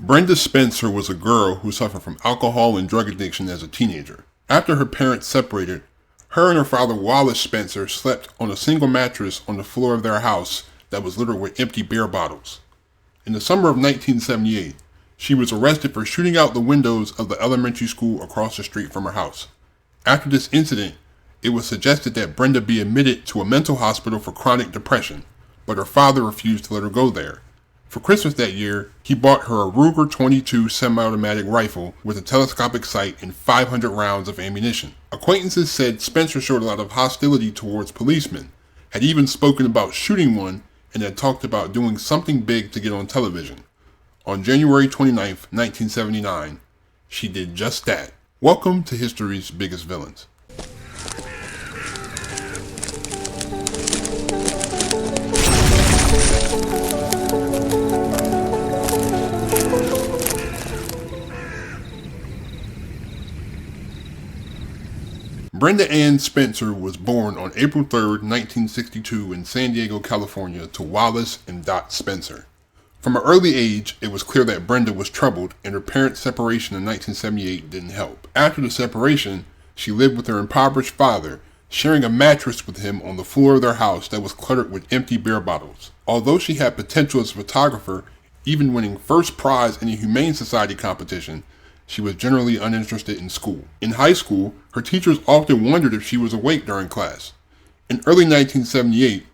Brenda Spencer was a girl who suffered from alcohol and drug addiction as a teenager. After her parents separated, her and her father Wallace Spencer slept on a single mattress on the floor of their house that was littered with empty beer bottles. In the summer of 1978, she was arrested for shooting out the windows of the elementary school across the street from her house. After this incident, it was suggested that Brenda be admitted to a mental hospital for chronic depression, but her father refused to let her go there. For Christmas that year, he bought her a Ruger 22 semi-automatic rifle with a telescopic sight and 500 rounds of ammunition. Acquaintances said Spencer showed a lot of hostility towards policemen, had even spoken about shooting one, and had talked about doing something big to get on television. On January 29, 1979, she did just that. Welcome to History's Biggest Villains. Brenda Ann Spencer was born on April 3, 1962 in San Diego, California to Wallace and Dot Spencer. From an early age, it was clear that Brenda was troubled, and her parents' separation in 1978 didn't help. After the separation, she lived with her impoverished father, sharing a mattress with him on the floor of their house that was cluttered with empty beer bottles. Although she had potential as a photographer, even winning first prize in a Humane Society competition, she was generally uninterested in school. In high school, her teachers often wondered if she was awake during class. In early 1978,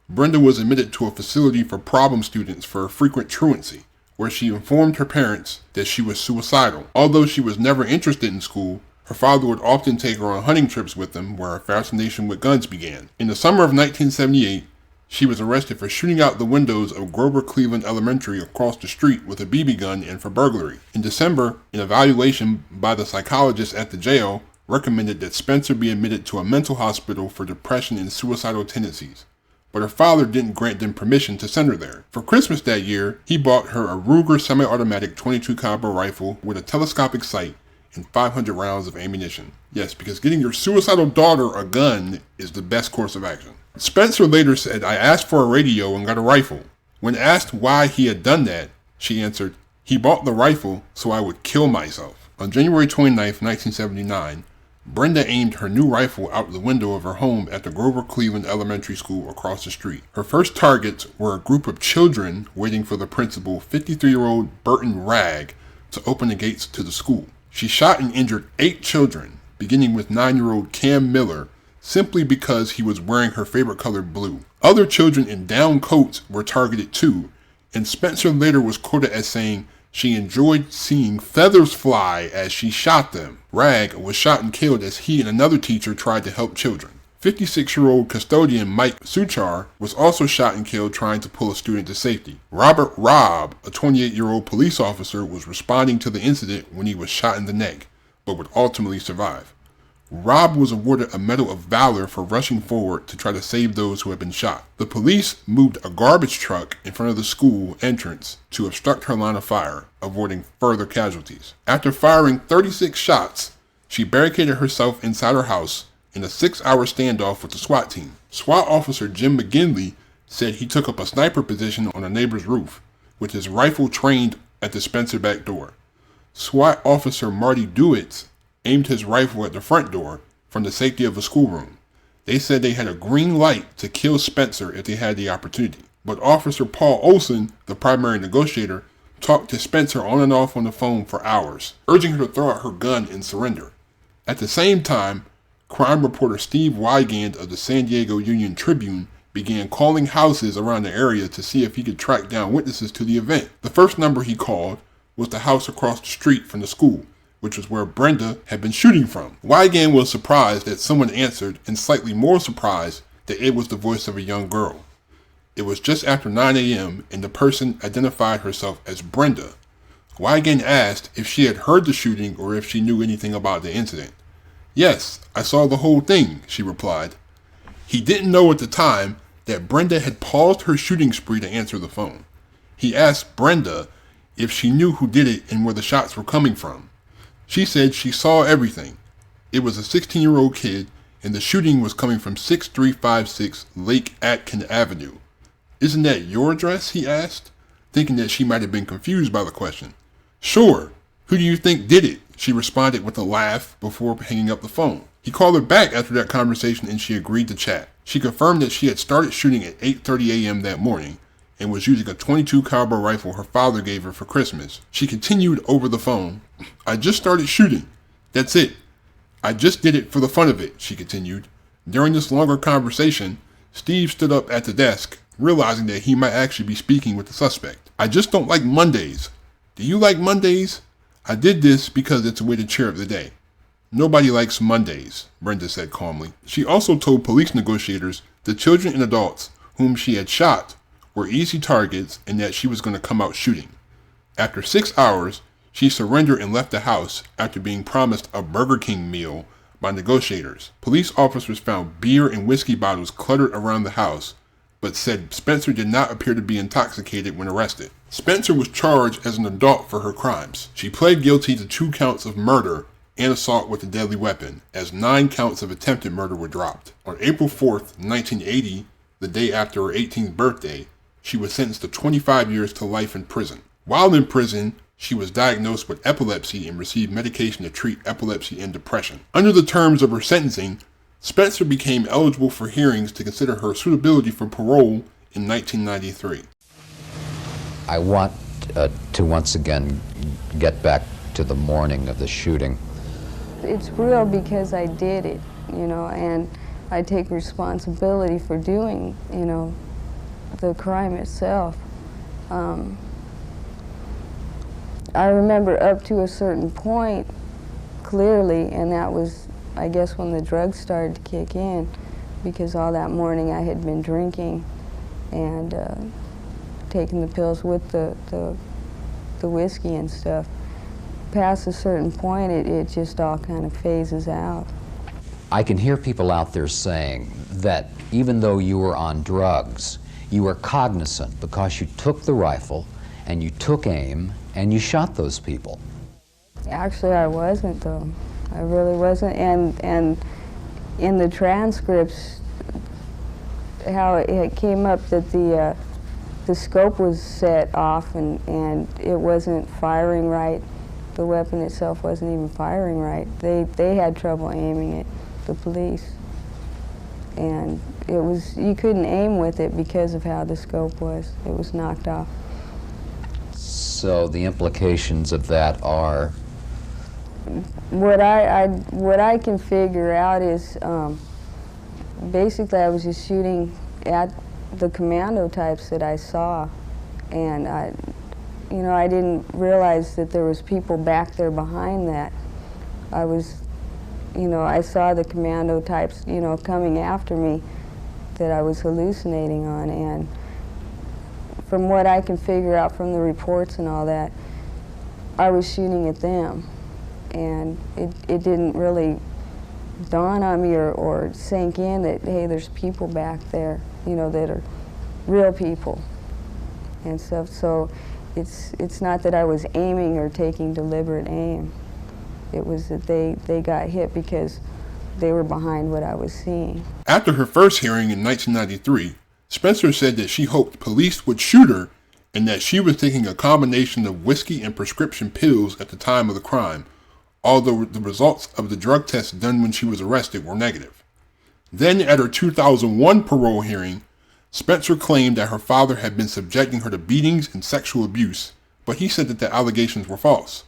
Brenda was admitted to a facility for problem students for frequent truancy, where she informed her parents that she was suicidal. Although she was never interested in school, her father would often take her on hunting trips with him, where her fascination with guns began. In the summer of 1978, she was arrested for shooting out the windows of Grover Cleveland Elementary across the street with a BB gun and for burglary. In December, an evaluation by the psychologist at the jail recommended that Spencer be admitted to a mental hospital for depression and suicidal tendencies, but her father didn't grant them permission to send her there. For Christmas that year, he bought her a Ruger semi-automatic 22 caliber rifle with a telescopic sight and 500 rounds of ammunition. Yes, because getting your suicidal daughter a gun is the best course of action. Spencer later said, "I asked for a radio and got a rifle." When asked why he had done that, she answered, "He bought the rifle so I would kill myself." On January 29, 1979, Brenda aimed her new rifle out the window of her home at the Grover Cleveland Elementary School across the street. Her first targets were a group of children waiting for the principal, 53-year-old Burton Ragg, to open the gates to the school. She shot and injured 8 children, beginning with 9-year-old Cam Miller, simply because he was wearing her favorite color, blue. Other children in down coats were targeted too, and Spencer later was quoted as saying she enjoyed seeing feathers fly as she shot them. Ragg was shot and killed as he and another teacher tried to help children. 56-year-old custodian Mike Suchar was also shot and killed trying to pull a student to safety. Robert Robb, a 28-year-old police officer, was responding to the incident when he was shot in the neck, but would ultimately survive. Robb was awarded a Medal of Valor for rushing forward to try to save those who had been shot. The police moved a garbage truck in front of the school entrance to obstruct her line of fire, avoiding further casualties. After firing 36 shots, she barricaded herself inside her house in a 6-hour standoff with the SWAT team. SWAT officer Jim McGinley said he took up a sniper position on a neighbor's roof, with his rifle trained at the Spencer back door. SWAT officer Marty Dewitt aimed his rifle at the front door from the safety of a schoolroom. They said they had a green light to kill Spencer if they had the opportunity. But Officer Paul Olson, the primary negotiator, talked to Spencer on and off on the phone for hours, urging her to throw out her gun and surrender. At the same time, crime reporter Steve Wygand of the San Diego Union Tribune began calling houses around the area to see if he could track down witnesses to the event. The first number he called was the house across the street from the school, which was where Brenda had been shooting from. Wygand was surprised that someone answered, and slightly more surprised that it was the voice of a young girl. It was just after 9 a.m., and the person identified herself as Brenda. Wygand asked if she had heard the shooting or if she knew anything about the incident. "Yes, I saw the whole thing," she replied. He didn't know at the time that Brenda had paused her shooting spree to answer the phone. He asked Brenda if she knew who did it and where the shots were coming from. She said she saw everything. It was a 16-year-old kid, and the shooting was coming from 6356 Lake Atkin Avenue. "Isn't that your address?" he asked, thinking that she might have been confused by the question. "Sure. Who do you think did it?" she responded with a laugh before hanging up the phone. He called her back after that conversation and she agreed to chat. She confirmed that she had started shooting at 8:30 a.m. that morning and was using a .22 caliber rifle her father gave her for Christmas. She continued over the phone, "I just started shooting. That's it. I just did it for the fun of it," she continued. During this longer conversation, Steve stood up at the desk, realizing that he might actually be speaking with the suspect. "I just don't like Mondays. Do you like Mondays? I did this because it's a way to cheer up the day." "Nobody likes Mondays," Brenda said calmly. She also told police negotiators the children and adults whom she had shot were easy targets and that she was going to come out shooting. After 6 hours, she surrendered and left the house after being promised a Burger King meal by negotiators. Police officers found beer and whiskey bottles cluttered around the house, but said Spencer did not appear to be intoxicated when arrested. Spencer was charged as an adult for her crimes. She pled guilty to 2 counts of murder and assault with a deadly weapon, as 9 counts of attempted murder were dropped. On April 4th, 1980, the day after her 18th birthday, she was sentenced to 25 years to life in prison. While in prison, she was diagnosed with epilepsy and received medication to treat epilepsy and depression. Under the terms of her sentencing, Spencer became eligible for hearings to consider her suitability for parole in 1993. I want to once again get back to the morning of the shooting. It's real because I did it, and I take responsibility for doing, the crime itself. I remember up to a certain point clearly, and that was, I guess, when the drugs started to kick in, because all that morning I had been drinking and taking the pills with the whiskey and stuff. Past a certain point, it just all kind of phases out. I can hear people out there saying that even though you were on drugs, you were cognizant because you took the rifle and you took aim and you shot those people. Actually, I wasn't, though. I really wasn't. And in the transcripts, how it came up that the scope was set off and it wasn't firing right. The weapon itself wasn't even firing right. They had trouble aiming it, the police. And you couldn't aim with it because of how the scope was. It was knocked off. So the implications of that are? What I can figure out is basically I was just shooting at the commando types that I saw, and I didn't realize that there was people back there behind that. I saw the commando types, coming after me that I was hallucinating on, and from what I can figure out from the reports and all that, I was shooting at them. And it didn't really dawn on me or sink in that, hey, there's people back there, that are real people and stuff. So it's not that I was aiming or taking deliberate aim. It was that they got hit because they were behind what I was seeing. After her first hearing in 1993, Spencer said that she hoped police would shoot her and that she was taking a combination of whiskey and prescription pills at the time of the crime, although the results of the drug tests done when she was arrested were negative. Then at her 2001 parole hearing, Spencer claimed that her father had been subjecting her to beatings and sexual abuse, but he said that the allegations were false.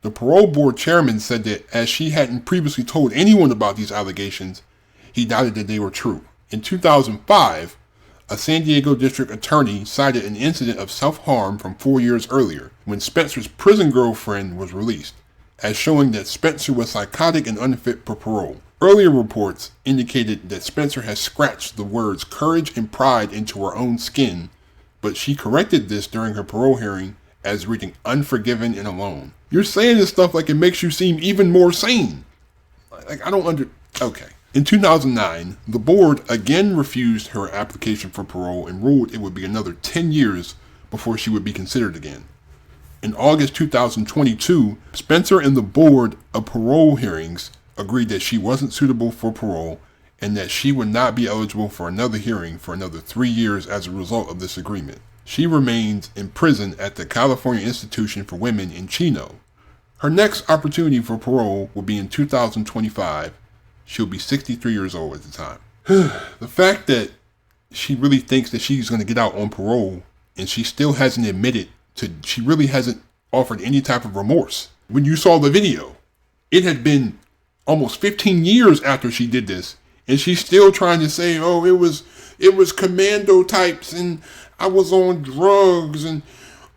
The parole board chairman said that as she hadn't previously told anyone about these allegations, he doubted that they were true. In 2005, a San Diego district attorney cited an incident of self-harm from 4 years earlier, when Spencer's prison girlfriend was released, as showing that Spencer was psychotic and unfit for parole. Earlier reports indicated that Spencer had scratched the words courage and pride into her own skin, but she corrected this during her parole hearing as reading unforgiven and alone. You're saying this stuff like it makes you seem even more sane. Okay. In 2009, the board again refused her application for parole and ruled it would be another 10 years before she would be considered again. In August 2022, Spencer and the board of parole hearings agreed that she wasn't suitable for parole and that she would not be eligible for another hearing for another 3 years as a result of this agreement. She remains in prison at the California Institution for Women in Chino. Her next opportunity for parole will be in 2025. She'll be 63 years old at the time. The fact that she really thinks that she's going to get out on parole and she still hasn't admitted she really hasn't offered any type of remorse. When you saw the video, it had been almost 15 years after she did this, and she's still trying to say, oh, it was commando types and I was on drugs and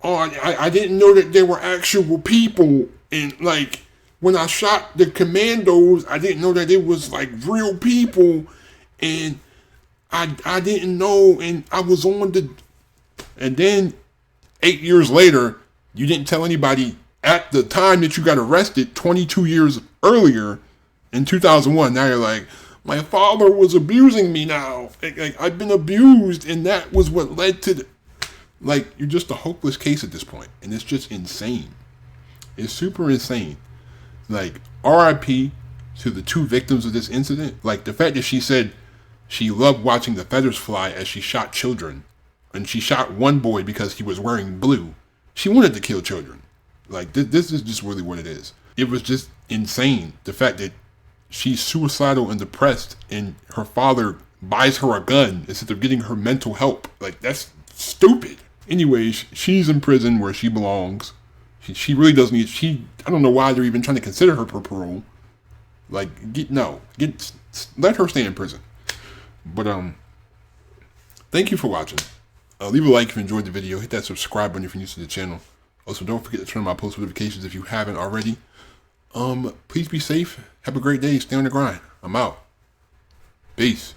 I didn't know that there were actual people, and like when I shot the commandos, I didn't know that it was like real people, and I didn't know, and I was on the, and then 8 years later, you didn't tell anybody at the time that you got arrested 22 years earlier in 2001. Now you're like, my father was abusing me now. Like I've been abused, and that was what led to the, like, you're just a hopeless case at this point, and it's just insane. It's super insane. Like, RIP to the 2 victims of this incident. Like, the fact that she said she loved watching the feathers fly as she shot children, and she shot one boy because he was wearing blue. She wanted to kill children. Like, this is just really what it is. It was just insane. The fact that she's suicidal and depressed, and her father buys her a gun instead of getting her mental help. Like, that's stupid. Anyways, she's in prison where she belongs. She really doesn't need, I don't know why they're even trying to consider her for parole. Like, let her stay in prison. But, thank you for watching. Leave a like if you enjoyed the video. Hit that subscribe button if you're new to the channel. Also, don't forget to turn on my post notifications if you haven't already. Please be safe. Have a great day. Stay on the grind. I'm out. Peace.